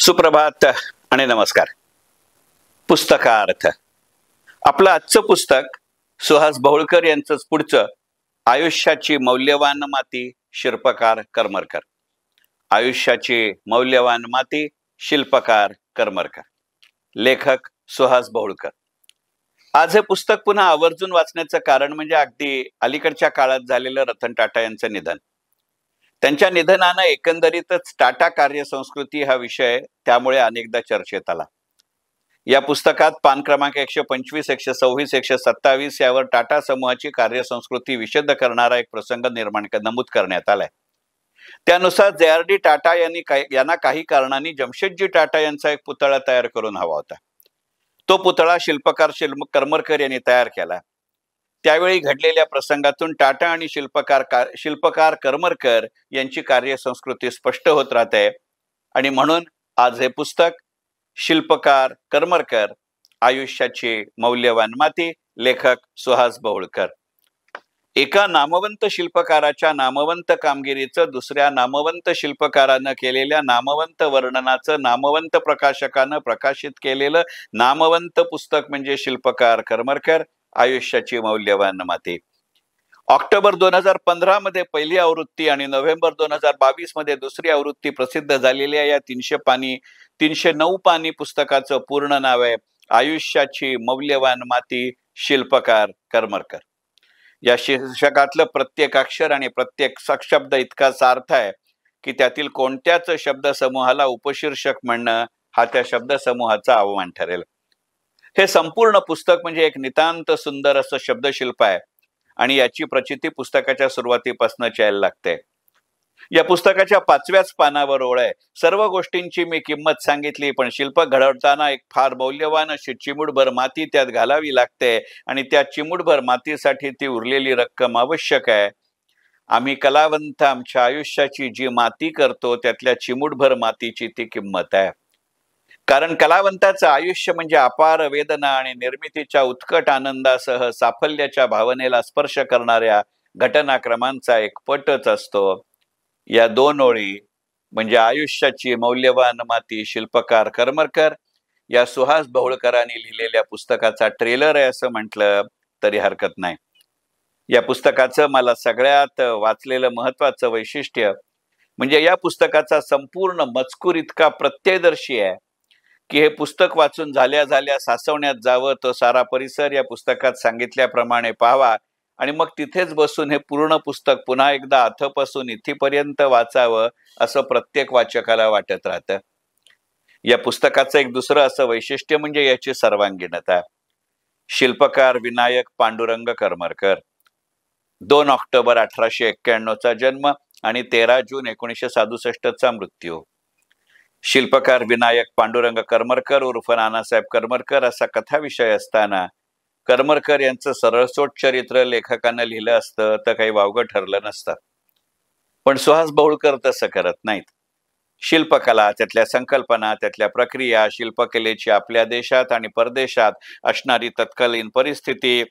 सुप्रभात आणि नमस्कार. पुस्तकार्थ आपलं आजचं पुस्तक सुहास बहुळकर यांचंच पुढचं आयुष्याची मौल्यवान माती शिल्पकार करमरकर. आयुष्याची मौल्यवान माती शिल्पकार करमरकर. लेखक सुहास बहुळकर. आज हे पुस्तक पुन्हा आवर्जून वाचण्याचं कारण म्हणजे अगदी अलीकडच्या काळात झालेलं रतन टाटा यांचं निधन. त्यांच्या निधनानं एकंदरीतच टाटा कार्यसंस्कृती हा विषय त्यामुळे अनेकदा चर्चेत आला. या पुस्तकात पान क्रमांक 125, 126, 127 यावर टाटा समूहाची कार्यसंस्कृती विशद करणारा एक प्रसंग नमूद करण्यात आलाय. त्यानुसार JRD टाटा यांना काही कारणांनी जमशेदजी टाटा यांचा एक पुतळा तयार करून हवा होता. तो पुतळा शिल्पकार करमरकर यांनी तयार केला. त्यावेळी घडलेल्या प्रसंगातून टाटा आणि शिल्पकार करमरकर यांची कार्यसंस्कृती स्पष्ट होत राहते आणि म्हणून आज हे पुस्तक शिल्पकार करमरकर, आयुष्याची मौल्यवान माती, लेखक सुहास बहुळकर. एका नामवंत शिल्पकाराच्या नामवंत कामगिरीचं दुसऱ्या नामवंत शिल्पकारानं केलेल्या नामवंत वर्णनाचं नामवंत प्रकाशकानं प्रकाशित केलेलं नामवंत पुस्तक म्हणजे शिल्पकार करमरकर, आयुष्याची मौल्यवान माती. ऑक्टोबर 2015 मध्ये पहिली आवृत्ती आणि नोव्हेंबर 2022 मध्ये दुसरी आवृत्ती प्रसिद्ध झालेल्या या 309 पानी पुस्तकाचं पूर्ण नाव आहे आयुष्याची मौल्यवान माती शिल्पकार करमरकर. या शीर्षकातलं प्रत्येक अक्षर आणि प्रत्येक शब्द इतका सार्थ आहे की त्यातील कोणत्याच शब्दसमूहाला उपशीर्षक म्हणणं हा त्या शब्दसमूहाचा अवमान ठरेल. हे संपूर्ण पुस्तक म्हणजे एक नितांत सुंदर असं शब्दशिल्प आहे आणि याची प्रचिती पुस्तकाच्या सुरुवातीपासूनच यायला लागते. या पुस्तकाच्या 5व्याच पानावर ओळ आहे, सर्व गोष्टींची मी किंमत सांगितली, पण शिल्प घडवताना एक फार मौल्यवान अशी चिमूटभर माती त्यात घालावी लागते आणि त्या चिमूटभर मातीसाठी ती उरलेली रक्कम आवश्यक आहे. आम्ही कलावंत आमच्या आयुष्याची जी माती करतो त्यातल्या चिमूटभर मातीची ती किंमत आहे. कारण कलावंताचं आयुष्य म्हणजे अपार वेदना आणि निर्मितीच्या उत्कट आनंदासह साफल्याच्या भावनेला स्पर्श करणाऱ्या घटनाक्रमांचा एक पटच असतो. या 2 ओळी म्हणजे आयुष्याची मौल्यवान माती शिल्पकार करमरकर या सुहास बहुळकरांनी लिहिलेल्या पुस्तकाचा ट्रेलर आहे असं म्हटलं तरी हरकत नाही. या पुस्तकाचं मला सगळ्यात वाचलेलं महत्वाचं वैशिष्ट्य म्हणजे या पुस्तकाचा संपूर्ण मजकूर इतका प्रत्ययदर्शी आहे की हे पुस्तक वाचून झाल्या सासवण्यात जावं, तो सारा परिसर या पुस्तकात सांगितल्याप्रमाणे पाहावा आणि मग तिथेच बसून हे पूर्ण पुस्तक पुन्हा एकदा अथपासून इथेपर्यंत वाचावं असं प्रत्येक वाचकाला वाटत राहतं. या पुस्तकाचं एक दुसरं असं वैशिष्ट्य म्हणजे याची सर्वांगीणता. शिल्पकार विनायक पांडुरंग करमरकर, 2 ऑक्टोबर 1891चा जन्म आणि 13 जून 1967चा मृत्यू. शिल्पकार विनायक पांडुरंग करमरकर उर्फ नानासाहेब करमरकर असा कथा विषय असताना करमरकर यांचं सरळसोट चरित्र लेखकानं लिहिलं असतं तर काही वावगं ठरलं नसतं. पण सुहास बहुळकर तसं करत नाहीत. शिल्पकला, त्यातल्या संकल्पना, त्यातल्या प्रक्रिया, शिल्पकलेची आपल्या देशात आणि परदेशात असणारी तत्कालीन परिस्थिती,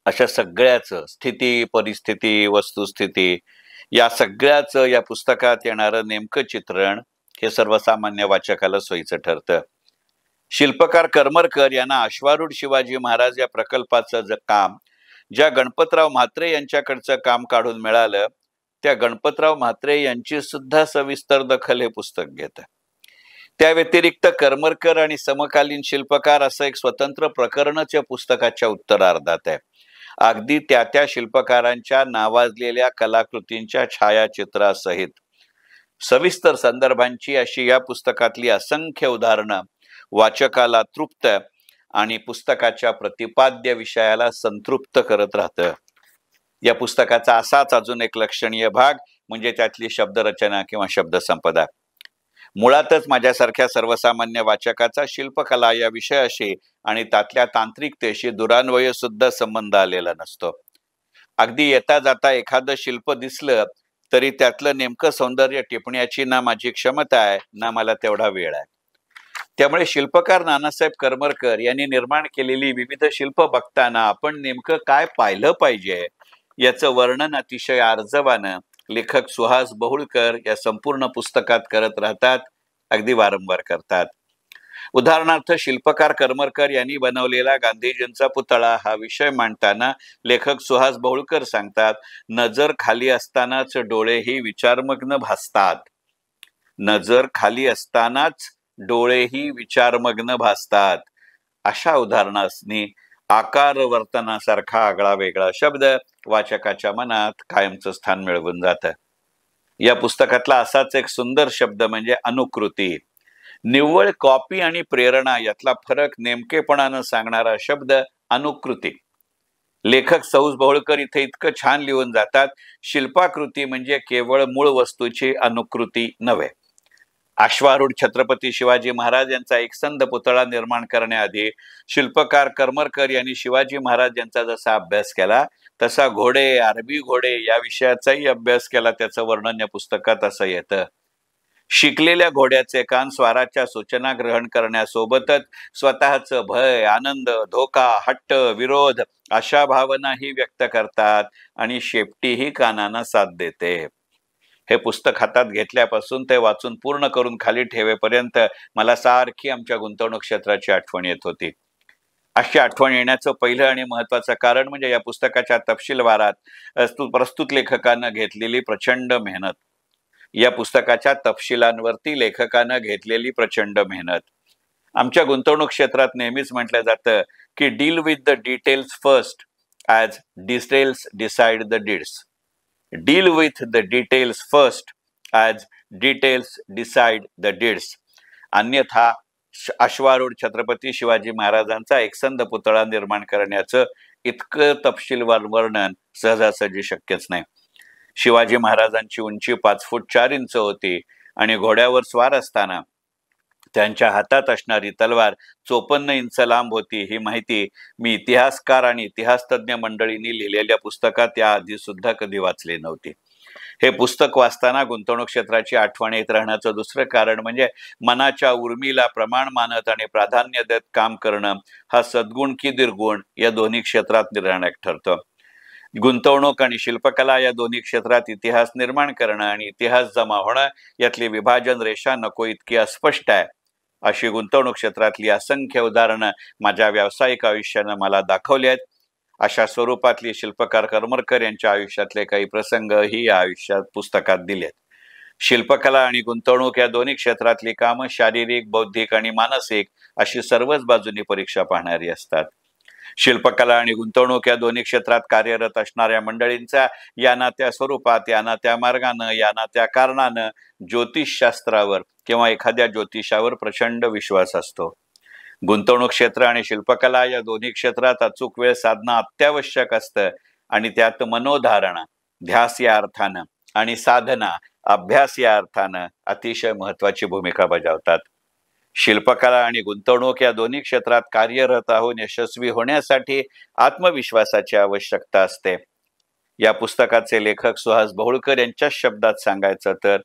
अशा सगळ्याचं स्थिती, परिस्थिती, वस्तुस्थिती या सगळ्याचं या पुस्तकात येणारं नेमकं चित्रण हे सर्वसामान्य वाचकाला सोयीचं ठरतं. शिल्पकार करमरकर यांना अश्वारूढ शिवाजी महाराज या प्रकल्पाचं काम ज्या गणपतराव म्हात्रे यांच्याकडचं काम काढून मिळालं त्या गणपतराव म्हात्रे यांची सुद्धा सविस्तर दखल हे पुस्तक घेतं. त्या व्यतिरिक्त करमरकर आणि समकालीन शिल्पकार असं एक स्वतंत्र प्रकरणच या पुस्तकाच्या उत्तरार्धात आहे. अगदी त्या शिल्पकारांच्या नावाजलेल्या कलाकृतींच्या छायाचित्रासहित सविस्तर संदर्भांची अशी या पुस्तकातली असंख्य उदाहरणं वाचकाला तृप्त आणि पुस्तकाच्या प्रतिपाद्य विषयाला संतृप्त करत राहतं. या पुस्तकाचा असाच अजून एक लक्षणीय भाग म्हणजे त्यातली शब्दरचना किंवा शब्दसंपदा. मुळातच माझ्यासारख्या सर्वसामान्य वाचकाचा शिल्पकला या विषयाशी आणि त्यातल्या तांत्रिकतेशी दुरान्वय सुद्धा संबंध आलेला नसतो. अगदी येता जाता एखादं शिल्प दिसलं तरी त्यातलं नेमकं सौंदर्य टिपण्याची ना माझी क्षमता आहे ना मला तेवढा वेळ आहे. त्यामुळे शिल्पकार नानासाहेब करमरकर यांनी निर्माण केलेली विविध शिल्प बघताना आपण नेमकं काय पाहिलं पाहिजे याचं वर्णन अतिशय आर्जवानं लेखक सुहास बहुळकर या संपूर्ण पुस्तकात करत राहतात. अगदी वारंवार करतात. उदाहरणार्थ शिल्पकार करमरकर यांनी बनवलेला गांधीजींचा पुतळा हा विषय मांडताना लेखक सुहास बहुळकर सांगतात, नजर खाली असतानाच डोळेही विचारमग्न भासतात. नजर खाली असतानाच डोळेही विचारमग्न भासतात. अशा उदाहरणांनी आकार वर्तनासारखा आगळा वेगळा शब्द वाचकाच्या मनात कायमचं स्थान मिळवून जातं. या पुस्तकातला असाच एक सुंदर शब्द म्हणजे अनुकृती. निव्वळ कॉपी आणि प्रेरणा यातला फरक नेमकेपणानं सांगणारा शब्द अनुकृती. लेखक सौस बहुळकर इथे इतकं छान लिहून जातात, शिल्पाकृती म्हणजे केवळ मूळ वस्तूची अनुकृती नव्हे. अश्वारूढ छत्रपती शिवाजी महाराज यांचा एकसंध पुतळा निर्माण करण्याआधी शिल्पकार करमरकर यांनी शिवाजी महाराज यांचा जसा अभ्यास केला तसा घोडे, अरबी घोडे या विषयाचाही अभ्यास केला. त्याचं वर्णन या पुस्तकात असं येतं. शिकलेल्या घोड्याचे कान स्वाराच्या सूचना ग्रहण करण्यासोबतच स्वतःचं भय, आनंद, धोका, हट्ट, विरोध अशा भावनाही व्यक्त करतात आणि शेपटीही कानांना साथ देते. हे पुस्तक हातात घेतल्यापासून ते वाचून पूर्ण करून खाली ठेवेपर्यंत मला सारखी आमच्या गुंतवणूक क्षेत्राची आठवण येत होती. अशी आठवण येण्याचं पहिलं आणि महत्वाचं कारण म्हणजे या पुस्तकाच्या तपशीलवारात प्रस्तुत लेखकानं घेतलेली प्रचंड मेहनत. या पुस्तकाच्या तपशिलांवरती लेखकानं घेतलेली प्रचंड मेहनत. आमच्या गुंतवणूक क्षेत्रात नेहमीच म्हटलं जातं की deal with the details first as details decide the deeds. Deal with the details first as details decide the deeds. अन्यथा अश्वारूढ छत्रपती शिवाजी महाराजांचा एकसंध पुतळा निर्माण करण्याचं इतकं तपशीलवार वर्णन सहजासहजी शक्यच नाही. शिवाजी महाराजांची उंची 5 फूट 4 इंच होती आणि घोड्यावर स्वार असताना त्यांच्या हातात असणारी तलवार 54 इंच लांब होती. ही माहिती मी इतिहासकार आणि इतिहासतज्ञ मंडळींनी लिहिलेल्या पुस्तकात याआधी सुद्धा कधी वाचली नव्हती. हे पुस्तक वाचताना गुंतवणूक क्षेत्राची आठवण येत राहण्याचं दुसरं कारण म्हणजे मनाच्या उर्मीला प्रमाण मानत आणि प्राधान्य देत काम करणं हा सद्गुण की निर्गुण या दोन्ही क्षेत्रात निर्णायक ठरतो. गुंतवणूक आणि शिल्पकला या दोन्ही क्षेत्रात इतिहास निर्माण करणं आणि इतिहास जमा होणं यातली विभाजन रेषा नको इतकी अस्पष्ट आहे. अशी गुंतवणूक क्षेत्रातली असंख्य उदाहरणं माझ्या व्यावसायिक आयुष्यानं मला दाखवली आहेत. अशा स्वरूपातली शिल्पकार करमरकर यांच्या आयुष्यातले काही प्रसंग ही या आयुष्यात पुस्तकात दिलेत. शिल्पकला आणि गुंतवणूक या दोन्ही क्षेत्रातली कामं शारीरिक, बौद्धिक आणि मानसिक अशी सर्वच बाजूनी परीक्षा पाहणारी असतात. शिल्पकला आणि गुंतवणूक या दोन्ही क्षेत्रात कार्यरत असणाऱ्या मंडळींचा या ना त्या स्वरूपात, या ना त्या मार्गानं, या ना त्या कारणानं ज्योतिषशास्त्रावर किंवा एखाद्या ज्योतिषावर प्रचंड विश्वास असतो. गुंतवणूक क्षेत्र आणि शिल्पकला या दोन्ही क्षेत्रात अचूक वेळ साधणं अत्यावश्यक असतं आणि त्यात मनोधारणा, ध्यास या अर्थानं आणि साधना, अभ्यास या अर्थानं अतिशय महत्वाची भूमिका बजावतात. शिल्पकला आणि गुंतवणूक या दोन्ही क्षेत्रात कार्यरत राहून यशस्वी होण्यासाठी आत्मविश्वासाची आवश्यकता असते. या पुस्तकाचे लेखक सुहास बहुळकर यांच्या शब्दात सांगायचं तर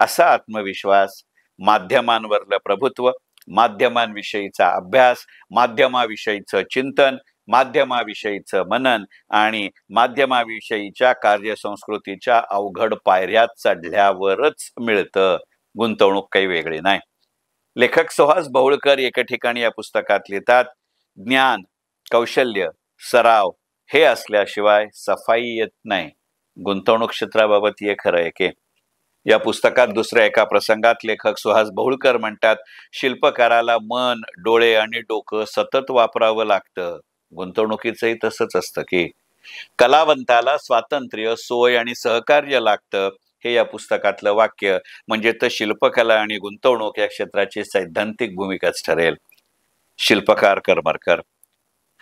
असा आत्मविश्वास माध्यमांवरलं प्रभुत्व, माध्यमांविषयीचा अभ्यास, माध्यमाविषयीचं चिंतन, माध्यमाविषयीचं मनन आणि माध्यमाविषयीच्या कार्यसंस्कृतीच्या अवघड पायऱ्यात चढल्यावरच मिळतं. गुंतवणूक काही वेगळी नाही. लेखक सुहास बहुळकर एके ठिकाणी या पुस्तकात लिहितात, ज्ञान, कौशल्य, सराव हे असल्याशिवाय सफाई येत नाही. गुंतवणूक क्षेत्राबाबत हे खरं आहे की या पुस्तकात दुसऱ्या एका प्रसंगात लेखक सुहास बहुळकर म्हणतात, शिल्पकाराला मन, डोळे आणि डोकं सतत वापरावं लागतं. गुंतवणुकीचंही तसंच असतं की कलावंताला स्वातंत्र्य, सोय आणि सहकार्य लागतं. हे या पुस्तकातलं वाक्य म्हणजे तर शिल्पकला आणि गुंतवणूक या क्षेत्राची सैद्धांतिक भूमिकाच ठरेल. शिल्पकार करमरकर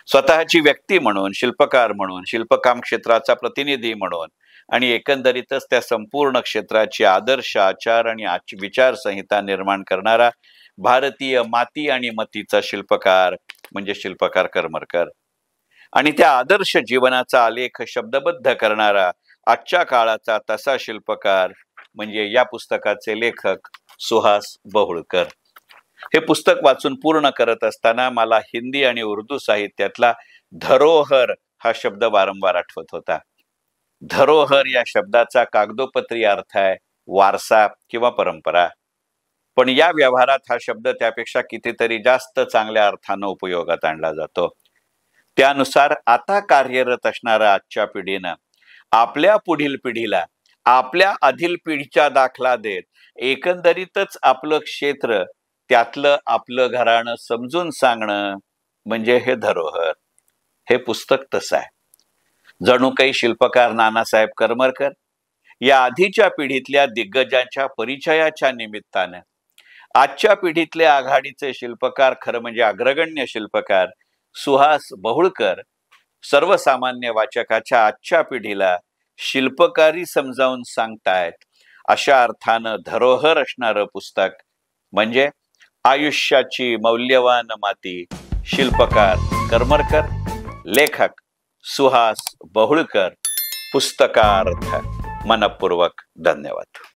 स्वतःची व्यक्ती म्हणून, शिल्पकार म्हणून, शिल्पकाम क्षेत्राचा प्रतिनिधी म्हणून आणि एकंदरीतच त्या संपूर्ण क्षेत्राची आदर्श आचार आणि विचारसंहिता निर्माण करणारा भारतीय माती आणि मतीचा शिल्पकार म्हणजे शिल्पकार करमरकर आणि त्या आदर्श जीवनाचा आलेख शब्दबद्ध करणारा आजच्या काळाचा तसा शिल्पकार म्हणजे या पुस्तकाचे लेखक सुहास बहुळकर. हे पुस्तक वाचून पूर्ण करत असताना मला हिंदी आणि उर्दू साहित्यातला धरोहर हा शब्द वारंवार आठवत होता. धरोहर या शब्दाचा कागदोपत्री अर्थ आहे वारसा किंवा परंपरा. पण या व्यवहारात हा शब्द त्यापेक्षा कितीतरी जास्त चांगल्या अर्थानं उपयोगात आणला जातो. त्यानुसार आता कार्यरत असणाऱ्या आजच्या पिढीनं आपल्या पुढील पिढीला आपल्या आधील पिढीचा दाखला देत एकंदरीतच आपलं क्षेत्र, त्यातलं आपलं घराणं समजून सांगणं म्हणजे हे धरोहर. हे पुस्तक तसं आहे. जणू काही शिल्पकार नानासाहेब करमरकर या आधीच्या पिढीतल्या दिग्गजांच्या परिचयाच्या निमित्तानं आजच्या पिढीतले आघाडीचे शिल्पकार, खरं म्हणजे अग्रगण्य शिल्पकार सुहास बहुळकर सर्वसामान्य वाचकाच्या आजच्या पिढीला शिल्पकारी समजावून सांगतायत. अशा अर्थानं धरोहर असणारं पुस्तक म्हणजे आयुष्याची मौल्यवान माती, शिल्पकार करमरकर, लेखक सुहास बहुळकर. पुस्तकार्थ. मनपूर्वक धन्यवाद.